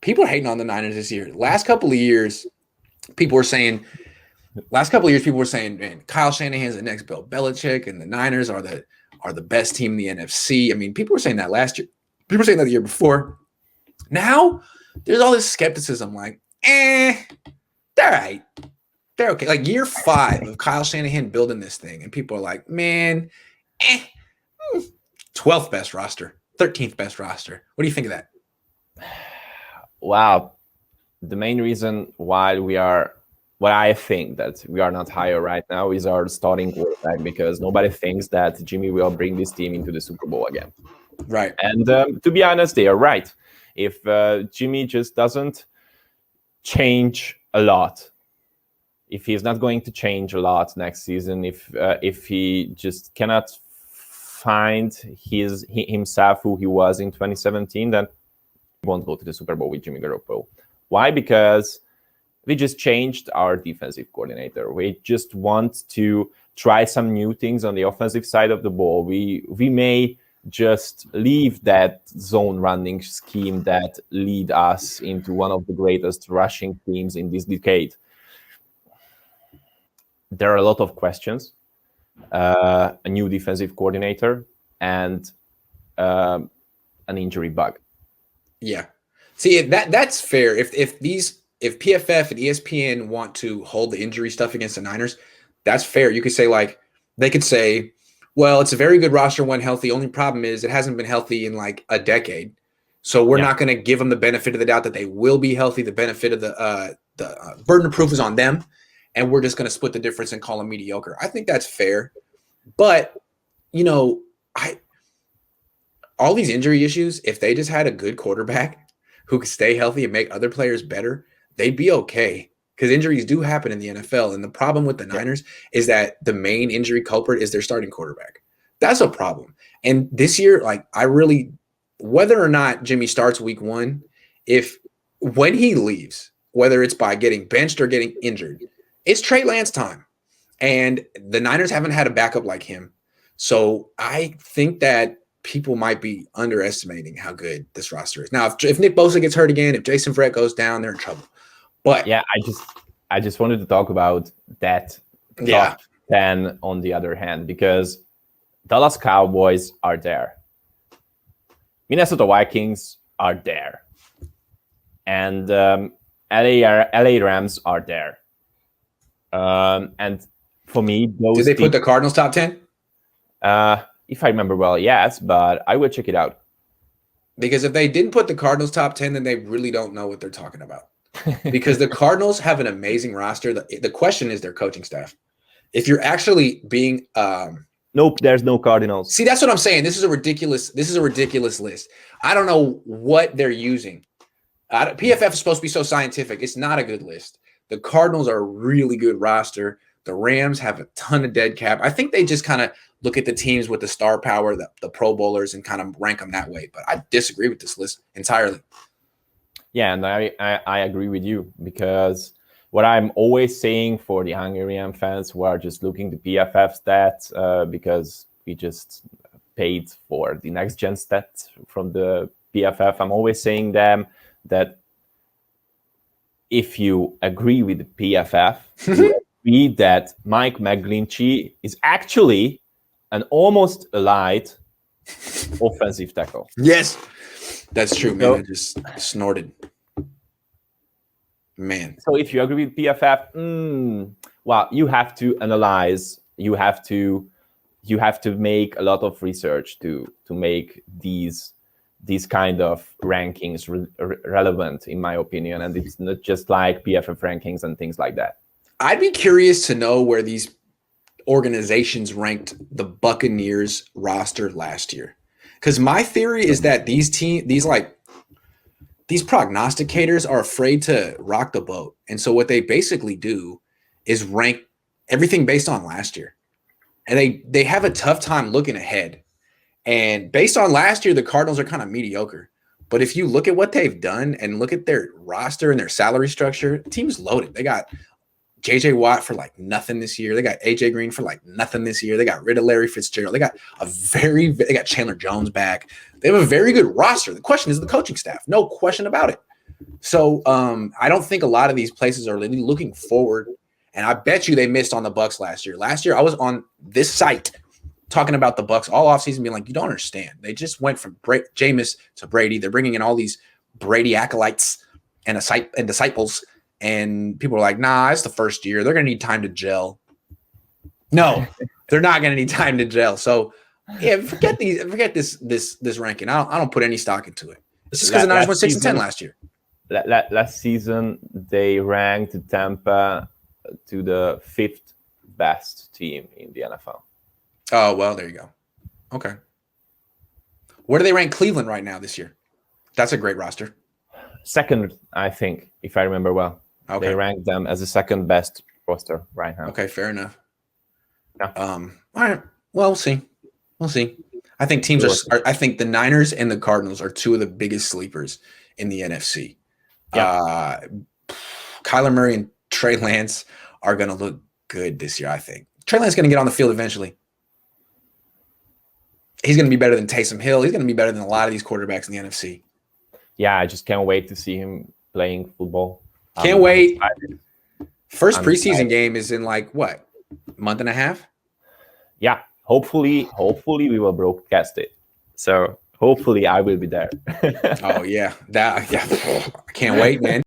people are hating on the Niners this year. Last couple of years, people were saying, man, Kyle Shanahan's the next Bill Belichick, and the Niners are the best team in the NFC. I mean, people were saying that last year. People were saying that the year before. Now, there's all this skepticism, like, they're right. They're okay. Like year 5 of Kyle Shanahan building this thing, and people are like, man, 12th best roster, 13th best roster. What do you think of that? Wow. The main reason why I think that we are not higher right now is our starting quarterback, because nobody thinks that Jimmy will bring this team into the Super Bowl again. Right. And to be honest, they are right. If Jimmy just doesn't change a lot, if he's not going to change a lot next season, if he just cannot find himself who he was in 2017, then he won't go to the Super Bowl with Jimmy Garoppolo. Why? Because we just changed our defensive coordinator. We just want to try some new things on the offensive side of the ball. We may just leave that zone running scheme that lead us into one of the greatest rushing teams in this decade. There are a lot of questions, a new defensive coordinator, and an injury bug. Yeah. See, that's fair. If PFF and ESPN want to hold the injury stuff against the Niners, that's fair. You could say, like, they could say, well, it's a very good roster when healthy. Only problem is it hasn't been healthy in like a decade. So we're not going to give them the benefit of the doubt that they will be healthy. The benefit of the burden of proof is on them. And we're just going to split the difference and call them mediocre. I think that's fair. But, all these injury issues, if they just had a good quarterback who could stay healthy and make other players better, they'd be okay. Because injuries do happen in the NFL. And the problem with the Niners is that the main injury culprit is their starting quarterback. That's a problem. And this year, like, whether or not Jimmy starts week 1, when he leaves, whether it's by getting benched or getting injured, it's Trey Lance time. And the Niners haven't had a backup like him. So I think that people might be underestimating how good this roster is. Now, if Nick Bosa gets hurt again, if Jason Verrett goes down, they're in trouble. But yeah, I just wanted to talk about that top 10 on the other hand, because Dallas Cowboys are there. Minnesota Vikings are there. And LA Rams are there. And for me, those did they put the Cardinals top 10? If I remember well, yes, but I will check it out. Because if they didn't put the Cardinals top 10, then they really don't know what they're talking about. Because the Cardinals have an amazing roster. The question is their coaching staff. If you're actually being nope, there's no Cardinals. See, that's what I'm saying. This is a ridiculous list. I don't know what they're using. PFF is supposed to be so scientific. It's not a good list. The Cardinals are a really good roster. The Rams have a ton of dead cap. I think they just kind of look at the teams with the star power, the Pro Bowlers, and kind of rank them that way. But I disagree with this list entirely. Yeah, and I agree with you, because what I'm always saying for the Hungarian fans who are just looking the PFF stats, because we just paid for the next gen stats from the PFF, I'm always saying them that if you agree with the PFF, you agree that Mike McGlinchey is actually an almost elite offensive tackle. Yes, that's true, man. I just snorted. Man. So if you agree with PFF, well, you have to analyze. You have to make a lot of research to make these kind of rankings relevant, in my opinion. And it's not just like PFF rankings and things like that. I'd be curious to know where these organizations ranked the Buccaneers roster last year. Because my theory is that these prognosticators are afraid to rock the boat. And so what they basically do is rank everything based on last year. And they have a tough time looking ahead. And based on last year, the Cardinals are kind of mediocre. But if you look at what they've done and look at their roster and their salary structure, the team's loaded. They got J.J. Watt for like nothing this year. They got A.J. Green for like nothing this year. They got rid of Larry Fitzgerald. They got Chandler Jones back. They have a very good roster. The question is the coaching staff. No question about it. So I don't think a lot of these places are really looking forward. And I bet you they missed on the Bucks last year. Last year, I was on this site talking about the Bucks all offseason, being like, you don't understand. They just went from Jameis to Brady. They're bringing in all these Brady acolytes and disciples. And people are like, nah, it's the first year. They're going to need time to gel. No, they're not going to need time to gel. So yeah, forget this ranking. I don't put any stock into it. It's just because the Niners went 6-10 last year. Last season, they ranked Tampa to the 5th best team in the NFL. Oh, well, there you go. Okay. Where do they rank Cleveland right now this year? That's a great roster. 2nd, I think, if I remember well. Okay. They ranked them as the 2nd best roster right now. Okay, fair enough. Yeah. All right. Well, we'll see. We'll see. I think teams I think the Niners and the Cardinals are two of the biggest sleepers in the NFC. Yeah. Kyler Murray and Trey Lance are going to look good this year, I think. Trey Lance is going to get on the field eventually. He's going to be better than Taysom Hill. He's going to be better than a lot of these quarterbacks in the NFC. Yeah, I just can't wait to see him playing football. Can't wait. First preseason game is in like what, month and a half? Yeah, hopefully we will broadcast it. So hopefully I will be there. Oh yeah, I can't wait, man.